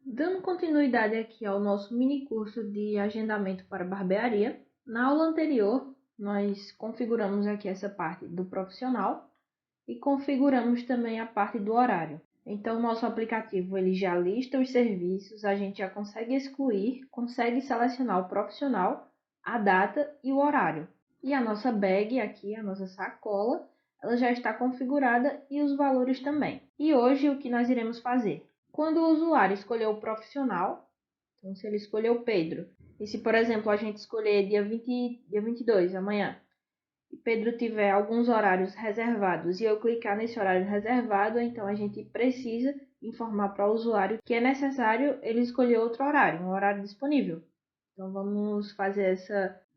Dando continuidade aqui ao nosso mini curso de agendamento para barbearia, na aula anterior nós configuramos aqui essa parte do profissional e configuramos também a parte do horário. Então, o nosso aplicativo ele já lista os serviços, a gente já consegue excluir, consegue selecionar o profissional, a data e o horário. E a nossa bag aqui, a nossa sacola, ela já está configurada e os valores também. E hoje o que nós iremos fazer? Quando o usuário escolher o profissional, então se ele escolher o Pedro, e se por exemplo a gente escolher dia 22, amanhã, e Pedro tiver alguns horários reservados e eu clicar nesse horário reservado, então a gente precisa informar para o usuário que é necessário ele escolher outro horário, um horário disponível. Então vamos fazer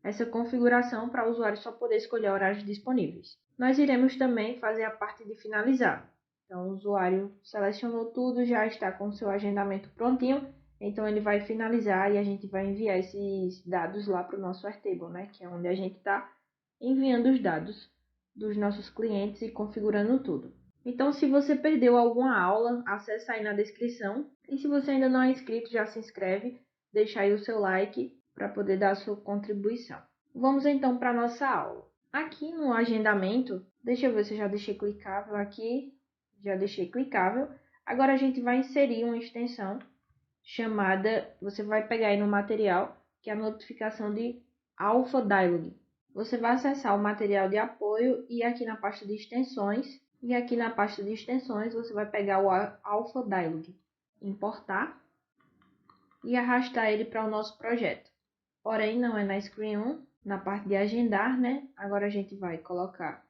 essa configuração para o usuário só poder escolher horários disponíveis. Nós iremos também fazer a parte de finalizar. Então o usuário selecionou tudo, já está com o seu agendamento prontinho, então ele vai finalizar e a gente vai enviar esses dados lá para o nosso Airtable, né? Que é onde a gente está enviando os dados dos nossos clientes e configurando tudo. Então, se você perdeu alguma aula, acessa aí na descrição. E se você ainda não é inscrito, já se inscreve, deixa aí o seu like para poder dar a sua contribuição. Vamos então para a nossa aula. Aqui no agendamento, deixa eu ver se eu já deixei clicável aqui. Já deixei clicável. Agora a gente vai inserir uma extensão chamada, você vai pegar aí no material, que é a notificação de Alpha Dialog. Você vai acessar o material de apoio e aqui na pasta de extensões, você vai pegar o Alpha Dialog, importar e arrastar ele para o nosso projeto. Porém, não é na Screen 1, na parte de agendar, né? Agora a gente vai colocar.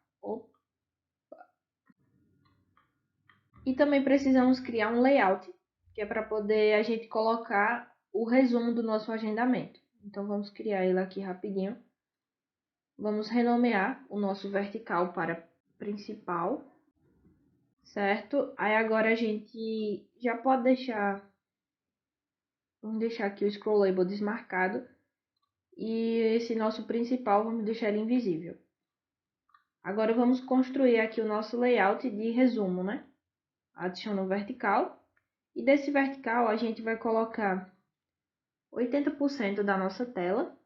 E também precisamos criar um layout, que é para poder a gente colocar o resumo do nosso agendamento. Então, vamos criar ele aqui rapidinho. Vamos renomear o nosso vertical para principal, certo? Aí agora a gente já pode deixar, vamos deixar aqui o scroll label desmarcado e esse nosso principal vamos deixar ele invisível. Agora vamos construir aqui o nosso layout de resumo, né? Adiciona o vertical e desse vertical a gente vai colocar 80% da nossa tela.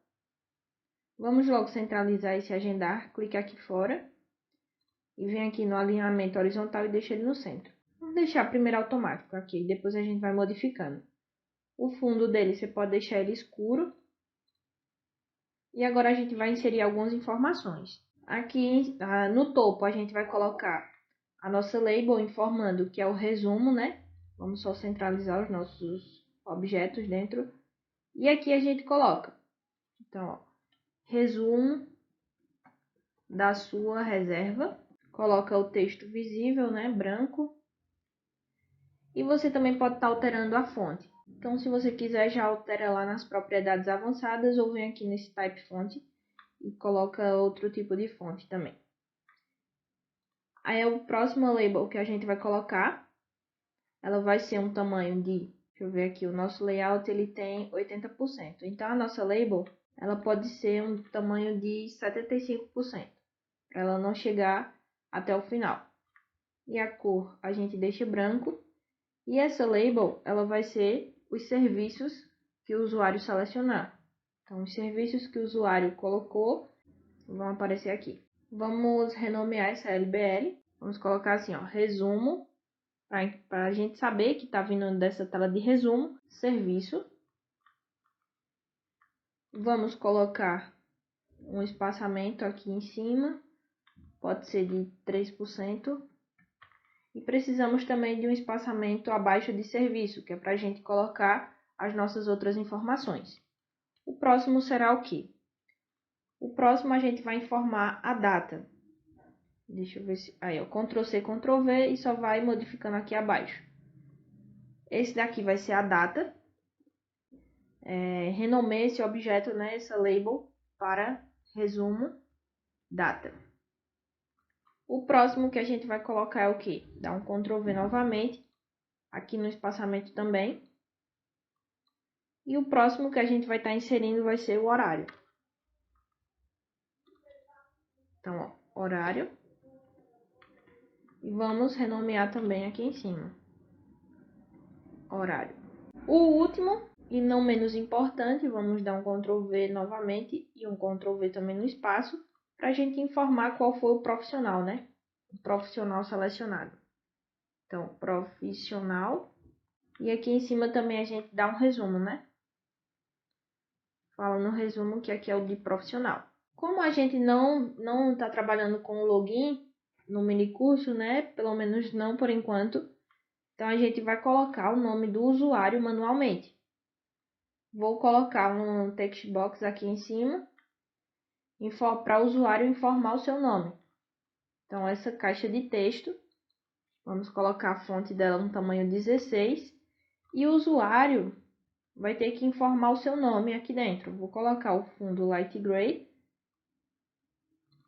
Vamos logo centralizar esse agendar, clica aqui fora e vem aqui no alinhamento horizontal e deixa ele no centro. Vamos deixar primeiro automático aqui, depois a gente vai modificando. O fundo dele você pode deixar ele escuro. E agora a gente vai inserir algumas informações. Aqui no topo a gente vai colocar a nossa label informando que é o resumo, né? Vamos só centralizar os nossos objetos dentro. E aqui a gente coloca, então, ó, resumo da sua reserva. Coloca o texto visível, né, branco. E você também pode estar alterando a fonte. Então, se você quiser, já altera lá nas propriedades avançadas ou vem aqui nesse Type Font e coloca outro tipo de fonte também. Aí, é o próximo label que a gente vai colocar, ela vai ser um tamanho de, deixa eu ver aqui, o nosso layout ele tem 80%. Então, a nossa label, ela pode ser um tamanho de 75%, para ela não chegar até o final. E a cor a gente deixa branco. E essa label, ela vai ser os serviços que o usuário selecionar. Então, os serviços que o usuário colocou vão aparecer aqui. Vamos renomear essa LBL. Vamos colocar assim, ó, resumo, para a gente saber que está vindo dessa tela de resumo, serviço. Vamos colocar um espaçamento aqui em cima, pode ser de 3%. E precisamos também de um espaçamento abaixo de serviço, que é para a gente colocar as nossas outras informações. O próximo será o quê? O próximo a gente vai informar a data. Deixa eu ver se... Aí, ó, Ctrl C, Ctrl V e só vai modificando aqui abaixo. Esse daqui vai ser a data. Renomeie esse objeto, né, essa label, para resumo data. O próximo que a gente vai colocar é o quê? Dá um Ctrl V novamente, aqui no espaçamento também. E o próximo que a gente vai estar inserindo vai ser o horário. Então, ó, horário. E vamos renomear também aqui em cima. Horário. O último, e não menos importante, vamos dar um Ctrl V novamente e um Ctrl V também no espaço, para a gente informar qual foi o profissional, né? O profissional selecionado. Então, profissional. E aqui em cima também a gente dá um resumo, né? Fala no resumo que aqui é o de profissional. Como a gente não está trabalhando com o login no minicurso, né? Pelo menos não por enquanto. Então, a gente vai colocar o nome do usuário manualmente. Vou colocar um text box aqui em cima para o usuário informar o seu nome. Então, essa caixa de texto, vamos colocar a fonte dela no tamanho 16 e o usuário vai ter que informar o seu nome aqui dentro. Vou colocar o fundo light gray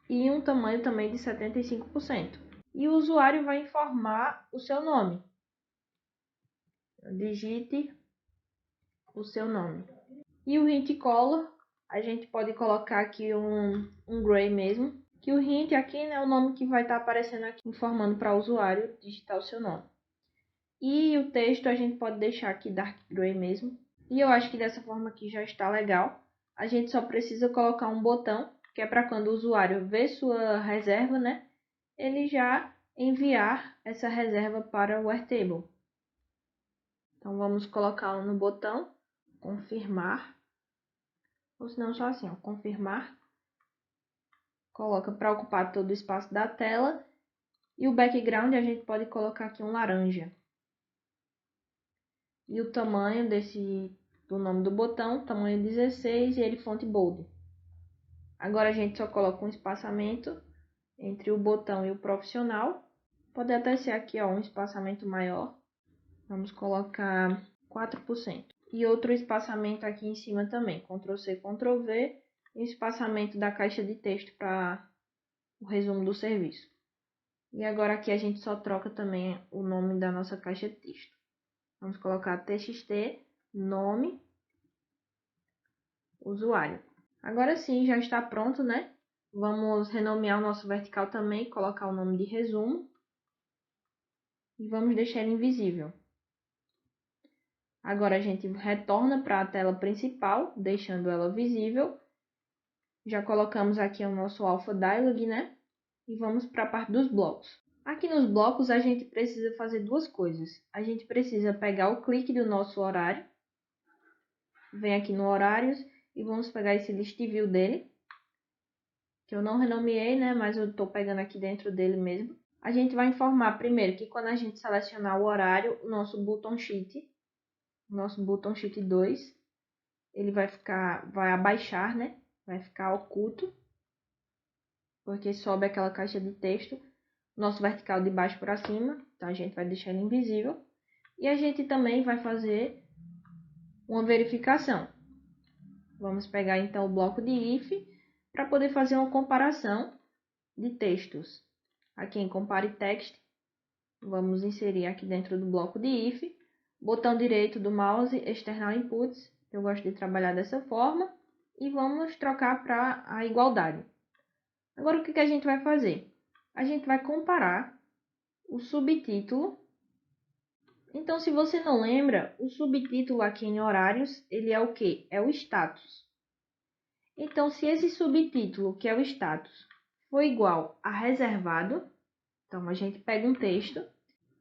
e um tamanho também de 75%. E o usuário vai informar o seu nome. Digite o seu nome. E o hint color, a gente pode colocar aqui um gray mesmo. Que o hint aqui, né, é o nome que vai estar aparecendo aqui, informando para o usuário digitar o seu nome. E o texto a gente pode deixar aqui dark gray mesmo. E eu acho que dessa forma aqui já está legal. A gente só precisa colocar um botão, que é para quando o usuário vê sua reserva, né, ele já enviar essa reserva para o Airtable. Então, vamos colocá-lo no botão, confirmar. Ou se não, só assim, ó, confirmar. Coloca para ocupar todo o espaço da tela. E o background a gente pode colocar aqui um laranja. E o tamanho do nome do botão, tamanho 16 e ele fonte bold. Agora a gente só coloca um espaçamento entre o botão e o profissional. Pode até ser aqui, ó, um espaçamento maior. Vamos colocar 4%. E outro espaçamento aqui em cima também. Ctrl C, Ctrl V. E o espaçamento da caixa de texto para o resumo do serviço. E agora aqui a gente só troca também o nome da nossa caixa de texto. Vamos colocar txt, nome, usuário. Agora sim, já está pronto, né? Vamos renomear o nosso vertical também, colocar o nome de resumo. E vamos deixar ele invisível. Agora a gente retorna para a tela principal, deixando ela visível. Já colocamos aqui o nosso Alpha Dialog, né? E vamos para a parte dos blocos. Aqui nos blocos a gente precisa fazer duas coisas. A gente precisa pegar o clique do nosso horário. Vem aqui no horários e vamos pegar esse list view dele. Que eu não renomeei, né? Mas eu estou pegando aqui dentro dele mesmo. A gente vai informar primeiro que quando a gente selecionar o horário, o nosso button sheet 2, ele vai abaixar, né? Vai ficar oculto. Porque sobe aquela caixa de texto. Nosso vertical de baixo para cima, então a gente vai deixar ele invisível. E a gente também vai fazer uma verificação. Vamos pegar então o bloco de if para poder fazer uma comparação de textos. Aqui em Compare Text, vamos inserir aqui dentro do bloco de if, botão direito do mouse, External Inputs, eu gosto de trabalhar dessa forma, e vamos trocar para a igualdade. Agora o que a gente vai fazer? A gente vai comparar o subtítulo. Então, se você não lembra, o subtítulo aqui em horários, ele é o quê? É o status. Então, se esse subtítulo, que é o status, for igual a reservado, então a gente pega um texto.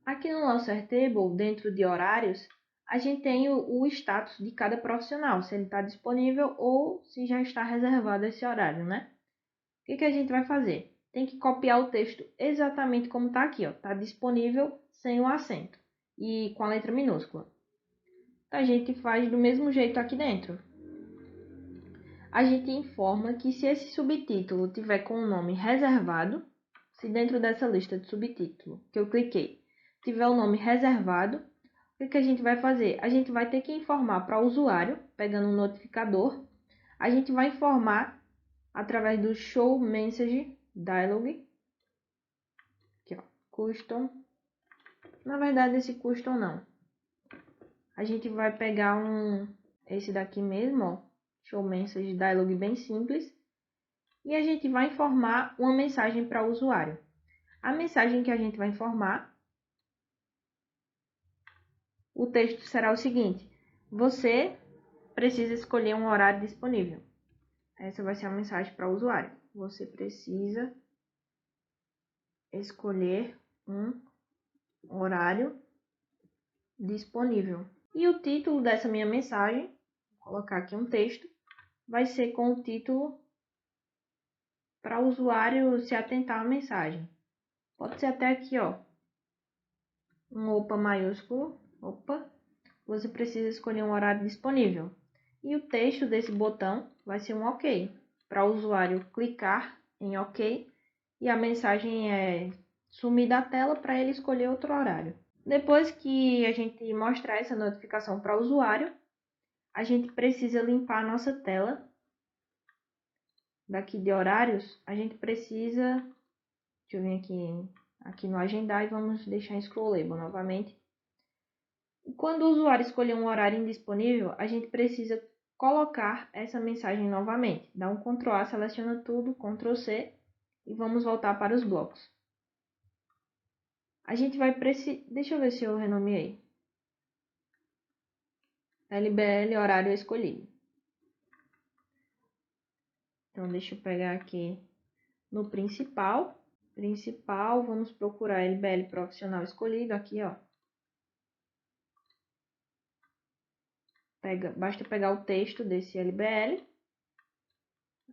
Aqui no nosso Airtable, dentro de horários, a gente tem o status de cada profissional, se ele está disponível ou se já está reservado esse horário, né? O que a gente vai fazer? Tem que copiar o texto exatamente como está aqui, ó. Está disponível sem o acento e com a letra minúscula. Então, a gente faz do mesmo jeito aqui dentro. A gente informa que se esse subtítulo tiver com o nome reservado, se dentro dessa lista de subtítulo que eu cliquei, tiver o nome reservado, o que a gente vai fazer? A gente vai ter que informar para o usuário, pegando um notificador, a gente vai informar através do Show Message Dialog, aqui, ó, Custom. Na verdade, esse Custom não. A gente vai pegar esse daqui mesmo, ó, Show Message Dialog bem simples, e a gente vai informar uma mensagem para o usuário. A mensagem que a gente vai informar, o texto será o seguinte: Você precisa escolher um horário disponível. Essa vai ser a mensagem para o usuário. Você precisa escolher um horário disponível. E o título dessa minha mensagem, vou colocar aqui um texto, vai ser com o título para o usuário se atentar à mensagem. Pode ser até aqui, ó, um opa maiúsculo, opa, você precisa escolher um horário disponível. E o texto desse botão vai ser um OK, para o usuário clicar em OK e a mensagem sumir da tela para ele escolher outro horário. Depois que a gente mostrar essa notificação para o usuário, a gente precisa limpar a nossa tela. Daqui de horários, a gente precisa, deixa eu vir aqui no agendar e vamos deixar em scroll label novamente. Quando o usuário escolher um horário indisponível, a gente precisa colocar essa mensagem novamente. Dá um Ctrl A, seleciona tudo, Ctrl C e vamos voltar para os blocos. A gente vai precisar, deixa eu ver se eu renomeei. LBL horário escolhido. Então, deixa eu pegar aqui no principal. Vamos procurar LBL profissional escolhido aqui, ó. Basta pegar o texto desse LBL.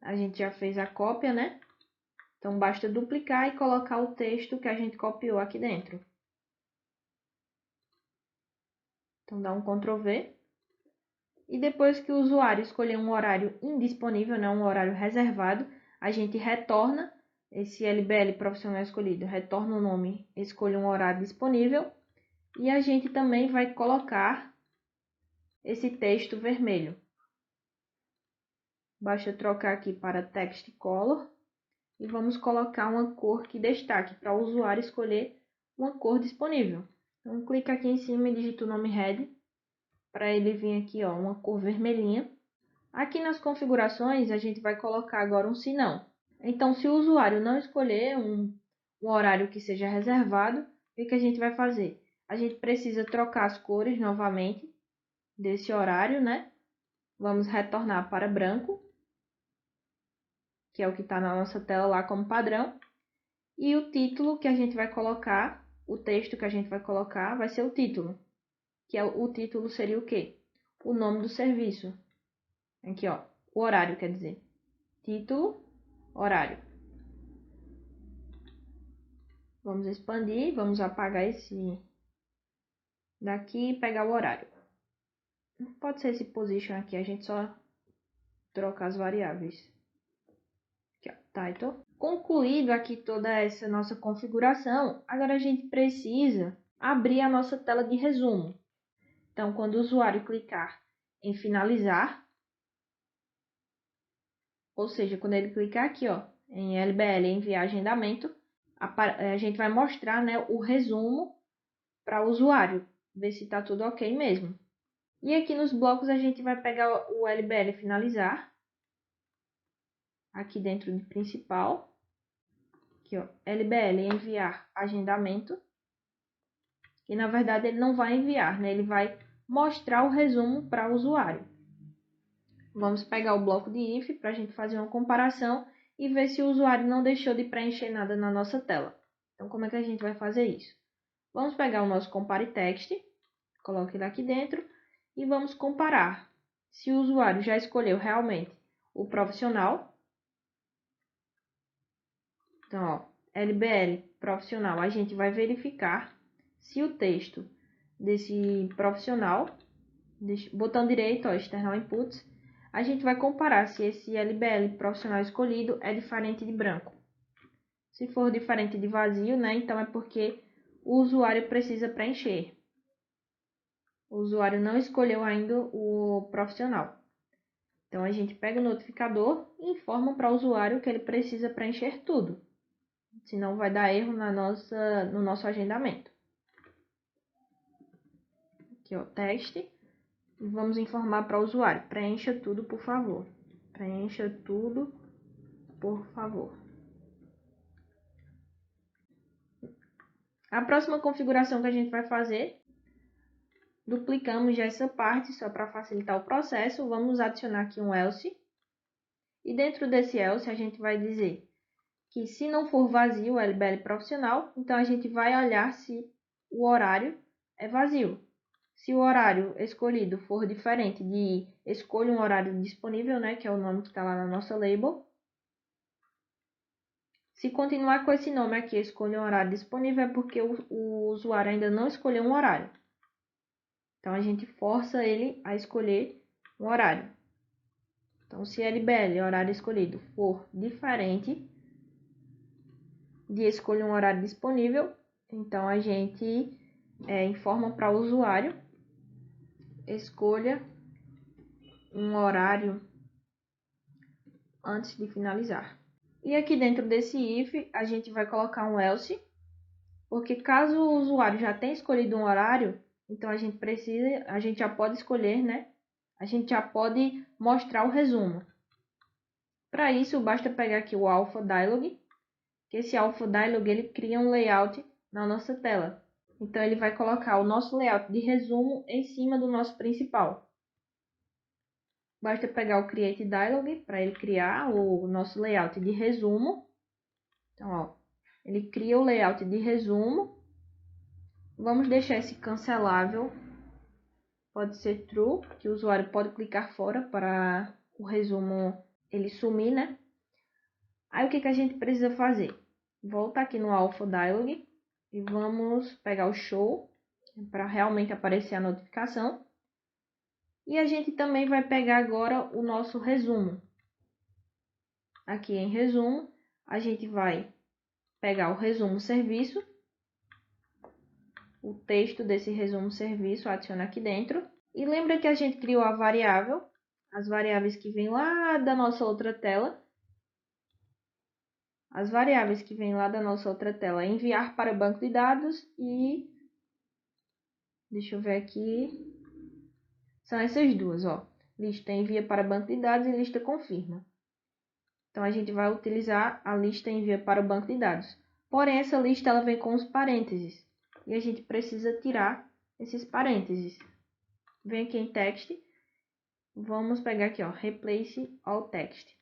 A gente já fez a cópia, né? Então, basta duplicar e colocar o texto que a gente copiou aqui dentro. Então, dá um Ctrl V. E depois que o usuário escolher um horário indisponível, né, um horário reservado, a gente retorna esse LBL profissional escolhido, retorna o nome, escolha um horário disponível. E a gente também vai colocar esse texto vermelho. Basta trocar aqui para Text Color. E vamos colocar uma cor que destaque para o usuário escolher uma cor disponível. Então, clica aqui em cima e digita o nome Red, para ele vir aqui, ó, uma cor vermelhinha. Aqui nas configurações, a gente vai colocar agora um se não. Então, se o usuário não escolher um horário que seja reservado, o que a gente vai fazer? A gente precisa trocar as cores novamente desse horário, né? Vamos retornar para branco, que é o que está na nossa tela lá como padrão. E o título que a gente vai colocar, o texto que a gente vai colocar, vai ser o título. Que é o título seria o quê? O nome do serviço. Aqui, ó, o horário, quer dizer. Título, horário. Vamos expandir, vamos apagar esse daqui e pegar o horário. Pode ser esse position aqui, a gente só troca as variáveis. Aqui, ó, title. Concluído aqui toda essa nossa configuração, agora a gente precisa abrir a nossa tela de resumo. Então, quando o usuário clicar em finalizar, ou seja, quando ele clicar aqui, ó, em LBL enviar agendamento, a gente vai mostrar, né, o resumo para o usuário, ver se está tudo ok mesmo. E aqui nos blocos a gente vai pegar o LBL finalizar, aqui dentro de principal, aqui, ó, LBL enviar agendamento, e na verdade ele não vai enviar, né, ele vai mostrar o resumo para o usuário. Vamos pegar o bloco de if para a gente fazer uma comparação e ver se o usuário não deixou de preencher nada na nossa tela. Então, como é que a gente vai fazer isso? Vamos pegar o nosso compare text, coloque ele aqui dentro e vamos comparar se o usuário já escolheu realmente o profissional. Então, ó, LBL profissional, a gente vai verificar se o texto desse profissional, botão direito, ó, external inputs, a gente vai comparar se esse LBL profissional escolhido é diferente de branco. Se for diferente de vazio, né, então é porque o usuário precisa preencher. O usuário não escolheu ainda o profissional. Então, a gente pega o notificador e informa para o usuário que ele precisa preencher tudo. Senão vai dar erro no nosso agendamento. Aqui, ó, teste. E vamos informar para o usuário. Preencha tudo, por favor. Preencha tudo, por favor. A próxima configuração que a gente vai fazer, Duplicamos já essa parte, só para facilitar o processo. Vamos adicionar aqui um else. E dentro desse else, a gente vai dizer que se não for vazio o LBL profissional, então a gente vai olhar se o horário é vazio. Se o horário escolhido for diferente de escolha um horário disponível, né, que é o nome que está lá na nossa label. Se continuar com esse nome aqui, escolha um horário disponível, é porque o usuário ainda não escolheu um horário. Então, a gente força ele a escolher um horário. Então, se LBL, horário escolhido, for diferente de escolha um horário disponível, então a gente informa para o usuário, escolha um horário antes de finalizar. E aqui dentro desse if, a gente vai colocar um else, porque caso o usuário já tenha escolhido um horário, então a gente já pode escolher, né? A gente já pode mostrar o resumo. Para isso, basta pegar aqui o Alpha Dialog, que esse Alpha Dialog ele cria um layout na nossa tela. Então, ele vai colocar o nosso layout de resumo em cima do nosso principal. Basta pegar o Create Dialog para ele criar o nosso layout de resumo. Então, ó, ele cria o layout de resumo. Vamos deixar esse cancelável. Pode ser true, que o usuário pode clicar fora para o resumo ele sumir, né? Aí, o que a gente precisa fazer? Volta aqui no Alpha Dialog e vamos pegar o Show para realmente aparecer a notificação. E a gente também vai pegar agora o nosso resumo. Aqui em resumo, a gente vai pegar o resumo serviço, o texto desse resumo serviço, adiciona aqui dentro. E lembra que a gente criou a variável, as variáveis que vêm lá da nossa outra tela. As variáveis que vêm lá da nossa outra tela, enviar para o banco de dados e... Deixa eu ver aqui. São essas duas, ó. Lista envia para banco de dados e lista confirma. Então, a gente vai utilizar a lista envia para o banco de dados. Porém, essa lista ela vem com os parênteses. E a gente precisa tirar esses parênteses. Vem aqui em text. Vamos pegar aqui, ó, replace all text.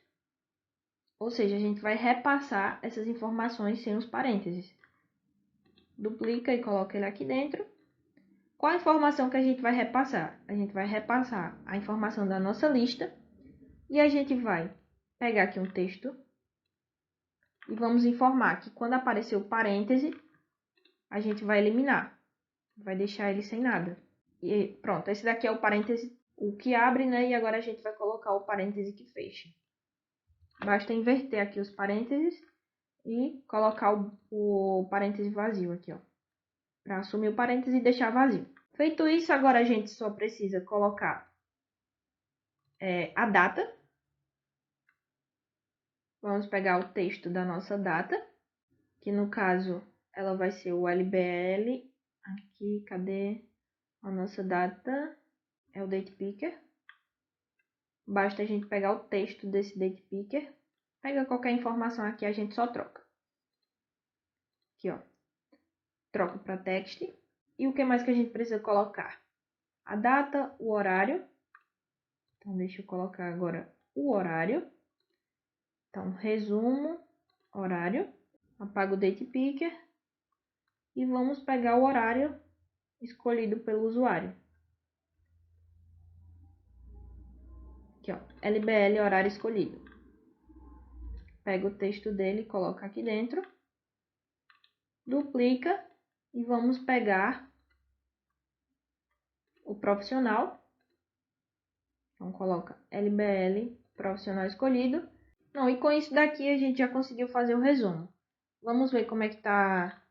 Ou seja, a gente vai repassar essas informações sem os parênteses. Duplica e coloca ele aqui dentro. Qual a informação que a gente vai repassar? A gente vai repassar a informação da nossa lista. E a gente vai pegar aqui um texto. E vamos informar que quando aparecer o parêntese, a gente vai eliminar. Vai deixar ele sem nada. E pronto, esse daqui é o parêntese, o que abre, né? E agora a gente vai colocar o parêntese que fecha. Basta inverter aqui os parênteses e colocar o parêntese vazio aqui, ó. Para assumir o parêntese e deixar vazio. Feito isso, agora a gente só precisa colocar a data. Vamos pegar o texto da nossa data, que no caso ela vai ser o LBL. Aqui, cadê a nossa data? É o date picker. Basta a gente pegar o texto desse date picker. Pega qualquer informação aqui, a gente só troca. Aqui, ó. Troca para text. E o que mais que a gente precisa colocar? A data, o horário. Então, deixa eu colocar agora o horário. Então, resumo, horário. Apago o date picker. E vamos pegar o horário escolhido pelo usuário. Aqui, ó. LBL, horário escolhido. Pega o texto dele e coloca aqui dentro. Duplica e vamos pegar o profissional. Então, coloca LBL, profissional escolhido. Não, e com isso daqui a gente já conseguiu fazer o resumo. Vamos ver como é que tá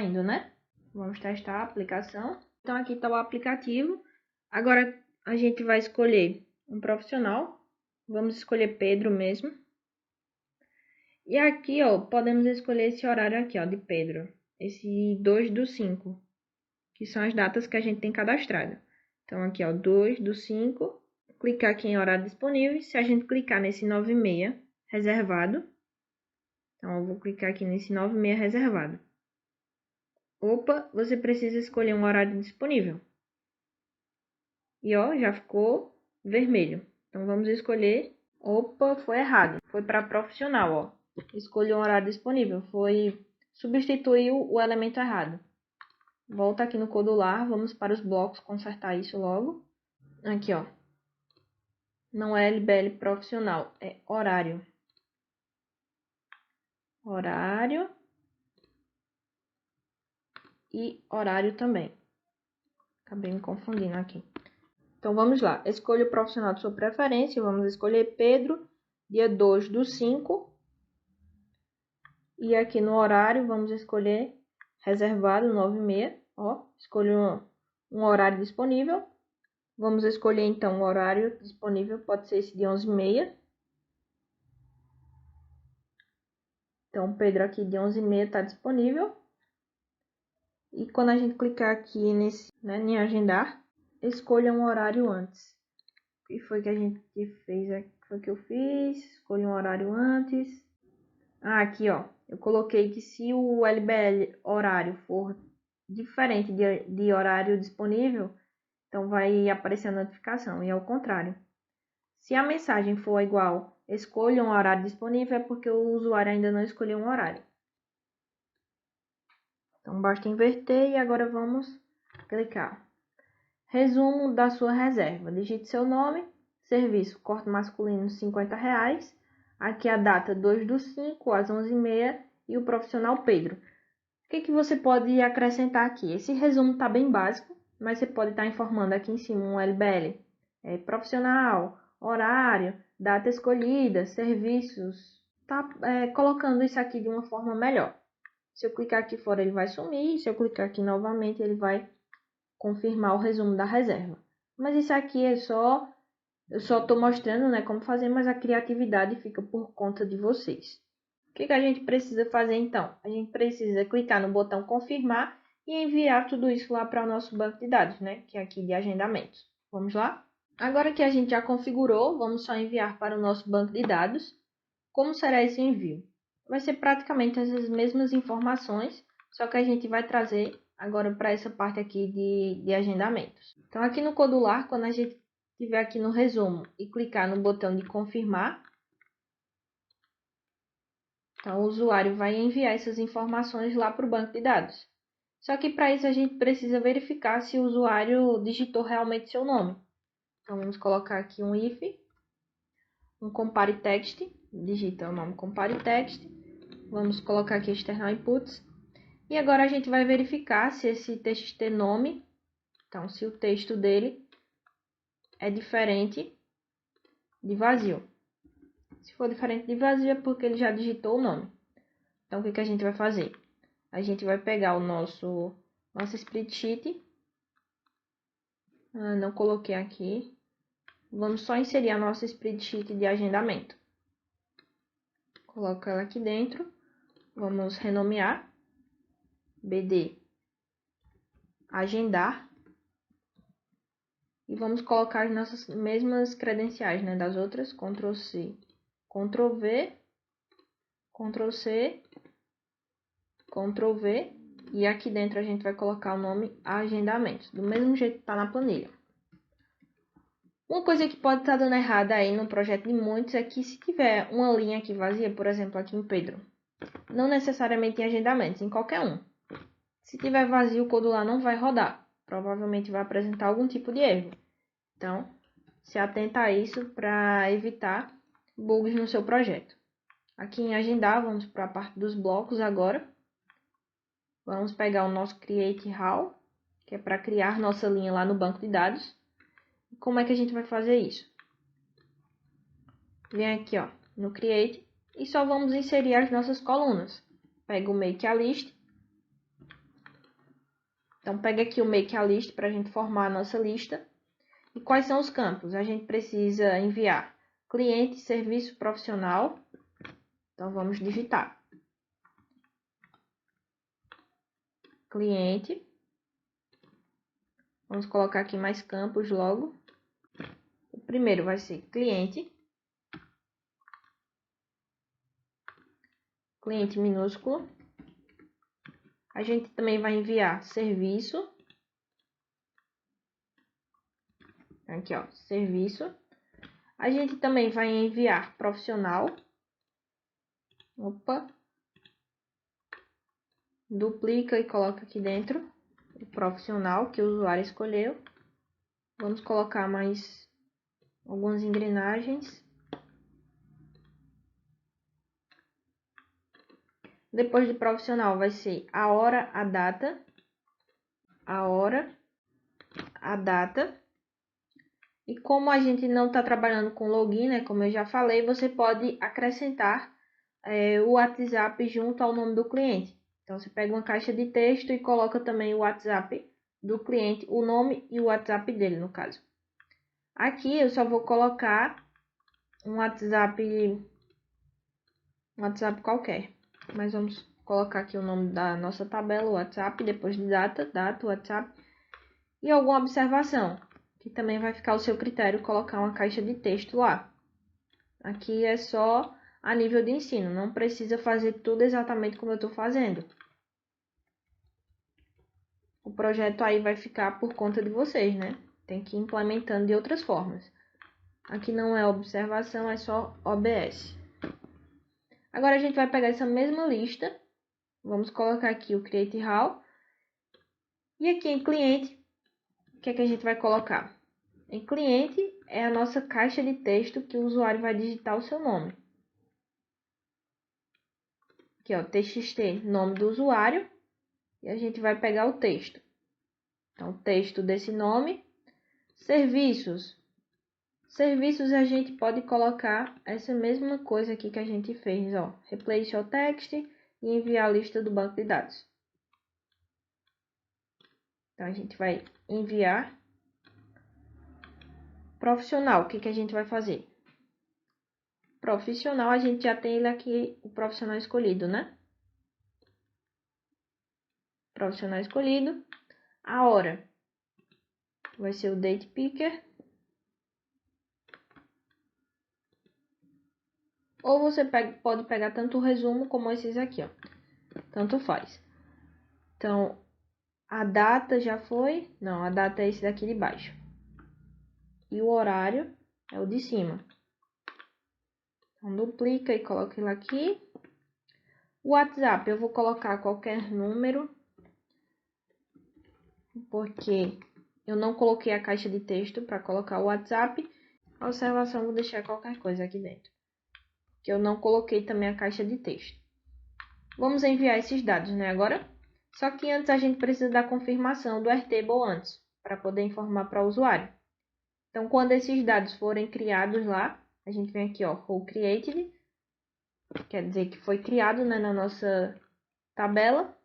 indo, né? Vamos testar a aplicação. Então, aqui está o aplicativo. Agora, a gente vai escolher um profissional. Vamos escolher Pedro mesmo. E aqui, ó, podemos escolher esse horário aqui, ó, de Pedro. Esse 2/5, que são as datas que a gente tem cadastrado. Então, aqui, ó, 2/5. Clicar aqui em horário disponível. Se a gente clicar nesse 9:30 reservado. Então, eu vou clicar aqui nesse 9:30 reservado. Opa, você precisa escolher um horário disponível. E ó, já ficou vermelho. Então vamos escolher. Opa, foi errado. Foi para profissional, ó. Escolhi um horário disponível. Substituiu o elemento errado. Volta aqui no codular, vamos para os blocos consertar isso logo. Aqui, ó. Não é LBL profissional, é horário. Horário. E horário também. Acabei me confundindo aqui. Então, vamos lá. Escolha o profissional de sua preferência. Vamos escolher Pedro, dia 2/5. E aqui no horário, vamos escolher reservado, 9h30. Ó, escolho um horário disponível. Vamos escolher, então, o horário disponível. Pode ser esse de 11h30. Então, Pedro aqui de 11h30 está disponível. E quando a gente clicar aqui em agendar, escolha um horário antes. O que foi que a gente fez aqui? Foi que eu fiz. Escolha um horário antes. Ah, aqui, ó. Eu coloquei que se o LBL horário for diferente de horário disponível, então vai aparecer a notificação. E ao contrário. Se a mensagem for igual, escolha um horário disponível, é porque o usuário ainda não escolheu um horário. Então, basta inverter e agora vamos clicar. Resumo da sua reserva. Digite seu nome, serviço corte masculino R$50. Aqui a data 2/5 às 11h30 e o profissional Pedro. O que você pode acrescentar aqui? Esse resumo está bem básico, mas você pode estar informando aqui em cima um LBL. Profissional, horário, data escolhida, serviços. Tá colocando isso aqui de uma forma melhor. Se eu clicar aqui fora, ele vai sumir. Se eu clicar aqui novamente, ele vai confirmar o resumo da reserva. Mas isso aqui eu só estou mostrando, né, como fazer, mas a criatividade fica por conta de vocês. O que a gente precisa fazer então? A gente precisa clicar no botão confirmar e enviar tudo isso lá para o nosso banco de dados, né, que é aqui de agendamentos. Vamos lá? Agora que a gente já configurou, vamos só enviar para o nosso banco de dados. Como será esse envio? Vai ser praticamente as mesmas informações, só que a gente vai trazer agora para essa parte aqui de agendamentos. Então, aqui no codular, quando a gente estiver aqui no resumo e clicar no botão de confirmar, então o usuário vai enviar essas informações lá para o banco de dados. Só que para isso a gente precisa verificar se o usuário digitou realmente seu nome. Então, vamos colocar aqui um if, um compare text, digita o nome compare text. Vamos colocar aqui external inputs. E agora a gente vai verificar se esse txt nome, então se o texto dele é diferente de vazio. Se for diferente de vazio é porque ele já digitou o nome. Então o que a gente vai fazer? A gente vai pegar o nosso spreadsheet. Não coloquei aqui. Vamos só inserir a nossa spreadsheet de agendamento. Coloca ela aqui dentro. Vamos renomear. BD agendar. E vamos colocar as nossas mesmas credenciais, né, das outras. Ctrl C, Ctrl V, Ctrl C, Ctrl V. E aqui dentro a gente vai colocar o nome agendamentos, do mesmo jeito que está na planilha. Uma coisa que pode estar dando errada aí no projeto de muitos é que se tiver uma linha aqui vazia, por exemplo, aqui em Pedro, não necessariamente em agendamentos, em qualquer um. Se tiver vazio, o codular não vai rodar. Provavelmente vai apresentar algum tipo de erro. Então, se atenta a isso para evitar bugs no seu projeto. Aqui em agendar, vamos para a parte dos blocos agora. Vamos pegar o nosso Create How, que é para criar nossa linha lá no banco de dados. E como é que a gente vai fazer isso? Vem aqui, ó, no Create e só vamos inserir as nossas colunas. Pega o Make a List. Então, pega aqui o Make a List para a gente formar a nossa lista. E quais são os campos? A gente precisa enviar cliente, serviço profissional. Então, vamos digitar. Cliente. Vamos colocar aqui mais campos logo. O primeiro vai ser cliente. Cliente minúsculo. A gente também vai enviar serviço. Aqui, ó, serviço. A gente também vai enviar profissional. Opa. Duplica e coloca aqui dentro o profissional que o usuário escolheu. Vamos colocar mais algumas engrenagens. Depois de profissional vai ser a hora, a data. A hora, a data. E como a gente não está trabalhando com login, né, como eu já falei, você pode acrescentar o WhatsApp junto ao nome do cliente. Então, você pega uma caixa de texto e coloca também o WhatsApp do cliente, o nome e o WhatsApp dele, no caso. Aqui eu só vou colocar um WhatsApp qualquer. Mas vamos colocar aqui o nome da nossa tabela, o WhatsApp, depois de data, WhatsApp. E alguma observação, que também vai ficar ao seu critério colocar uma caixa de texto lá. Aqui é só a nível de ensino, não precisa fazer tudo exatamente como eu estou fazendo. O projeto aí vai ficar por conta de vocês, né? Tem que ir implementando de outras formas. Aqui não é observação, é só OBS. Agora a gente vai pegar essa mesma lista, vamos colocar aqui o Create How. E aqui em cliente, o que é que a gente vai colocar? Em cliente é a nossa caixa de texto que o usuário vai digitar o seu nome. Aqui, ó, TXT, nome do usuário. E a gente vai pegar o texto. Então, o texto desse nome. Serviços. Serviços a gente pode colocar essa mesma coisa aqui que a gente fez, ó. Replace all text e enviar a lista do banco de dados. Então, a gente vai enviar. Profissional, o que a gente vai fazer? Profissional, a gente já tem ele aqui, o profissional escolhido, né? Profissional escolhido. A hora vai ser o date picker. Ou você pode pegar tanto o resumo como esses aqui, ó. Tanto faz. Então, a data já foi? Não, a data é esse daqui de baixo. E o horário é o de cima. Então, duplica e coloca ele aqui. O WhatsApp, eu vou colocar qualquer número. Porque eu não coloquei a caixa de texto para colocar o WhatsApp. A observação, vou deixar qualquer coisa aqui dentro. Que eu não coloquei também a caixa de texto. Vamos enviar esses dados, né, agora? Só que antes a gente precisa da confirmação do Airtable antes, para poder informar para o usuário. Então, quando esses dados forem criados lá, a gente vem aqui, ó, Role Created, quer dizer que foi criado, né, na nossa tabela.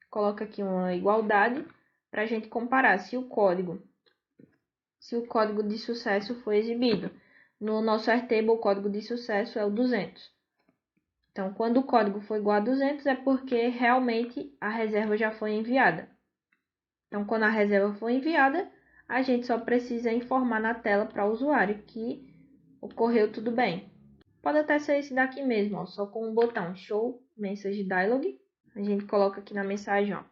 Coloca aqui uma igualdade para a gente comparar se o código de sucesso foi exibido. No nosso Airtable, o código de sucesso é o 200. Então, quando o código for igual a 200, é porque realmente a reserva já foi enviada. Então, quando a reserva for enviada, a gente só precisa informar na tela para o usuário que ocorreu tudo bem. Pode até ser esse daqui mesmo, ó, só com o botão Show Message Dialog. A gente coloca aqui na mensagem, ó,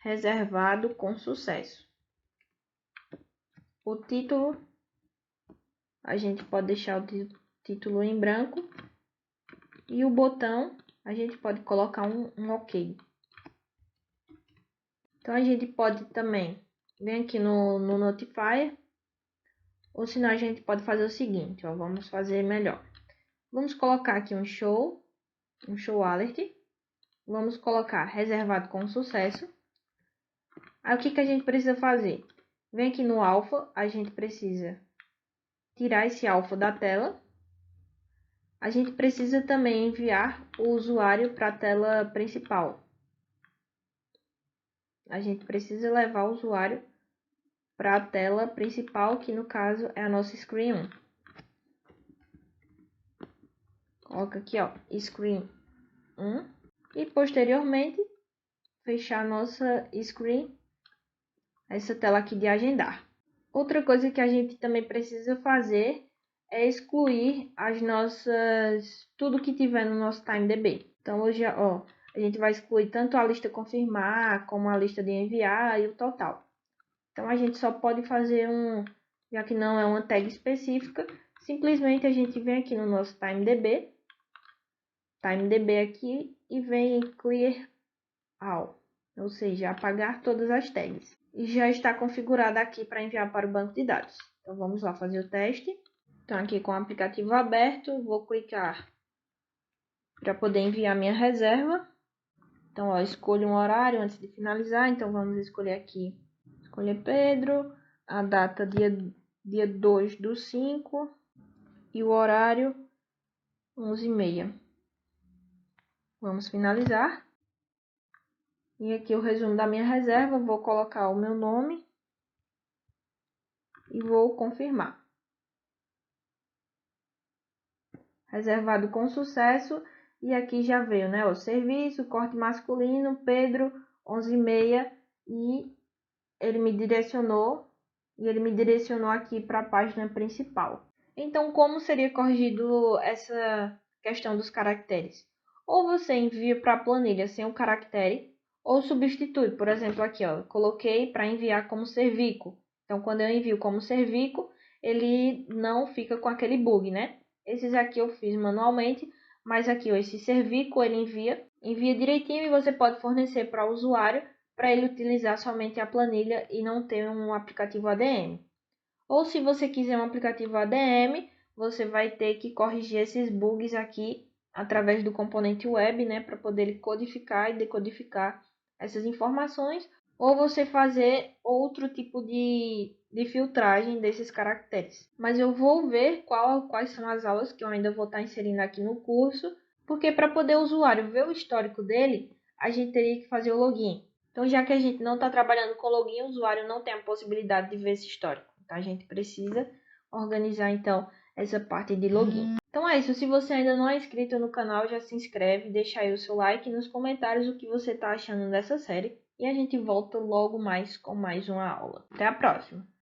reservado com sucesso. O título, a gente pode deixar o título em branco. E o botão, a gente pode colocar um OK. Então, a gente pode também vir aqui no Notifier. Ou senão, a gente pode fazer o seguinte, ó, vamos fazer melhor. Vamos colocar aqui um show alert. Vamos colocar reservado com sucesso. Aí, o que a gente precisa fazer? Vem aqui no alpha, a gente precisa tirar esse alpha da tela. A gente precisa também enviar o usuário para a tela principal. A gente precisa levar o usuário para a tela principal, que no caso é a nossa Screen 1. Coloca aqui, ó, Screen 1. E posteriormente, fechar a nossa Screen, essa tela aqui de agendar. Outra coisa que a gente também precisa fazer é excluir as nossas, tudo que tiver no nosso TimeDB. Então, hoje, ó, a gente vai excluir tanto a lista confirmar, como a lista de enviar e o total. Então a gente só pode fazer já que não é uma tag específica, simplesmente a gente vem aqui no nosso TimeDB aqui e vem em Clear All, ou seja, apagar todas as tags. E já está configurada aqui para enviar para o banco de dados. Então vamos lá fazer o teste. Então aqui com o aplicativo aberto, vou clicar para poder enviar minha reserva. Então ó, escolho um horário antes de finalizar, então vamos escolher aqui, escolher Pedro, a data dia 2/5 e o horário 11h30. Vamos finalizar. E aqui o resumo da minha reserva, vou colocar o meu nome e vou confirmar. Reservado com sucesso. E aqui já veio, né, o serviço, corte masculino, Pedro, 11h30, e ele me direcionou aqui para a página principal. Então, como seria corrigido essa questão dos caracteres? Ou você envia para a planilha sem o caractere, ou substitui. Por exemplo, aqui, ó, coloquei para enviar como Servico. Então, quando eu envio como Servico, ele não fica com aquele bug, né? Esses aqui eu fiz manualmente, mas aqui, ó, esse Servico ele envia direitinho e você pode fornecer para o usuário para ele utilizar somente a planilha e não ter um aplicativo ADM. Ou se você quiser um aplicativo ADM, você vai ter que corrigir esses bugs aqui através do componente web, né, para poder codificar e decodificar essas informações, ou você fazer outro tipo de filtragem desses caracteres. Mas eu vou ver quais são as aulas que eu ainda vou estar inserindo aqui no curso, porque para poder o usuário ver o histórico dele, a gente teria que fazer o login. Então, já que a gente não está trabalhando com login, o usuário não tem a possibilidade de ver esse histórico. Então, a gente precisa organizar, então, essa parte de login. Então é isso. Se você ainda não é inscrito no canal, já se inscreve, deixa aí o seu like e nos comentários o que você está achando dessa série. E a gente volta logo mais com mais uma aula. Até a próxima!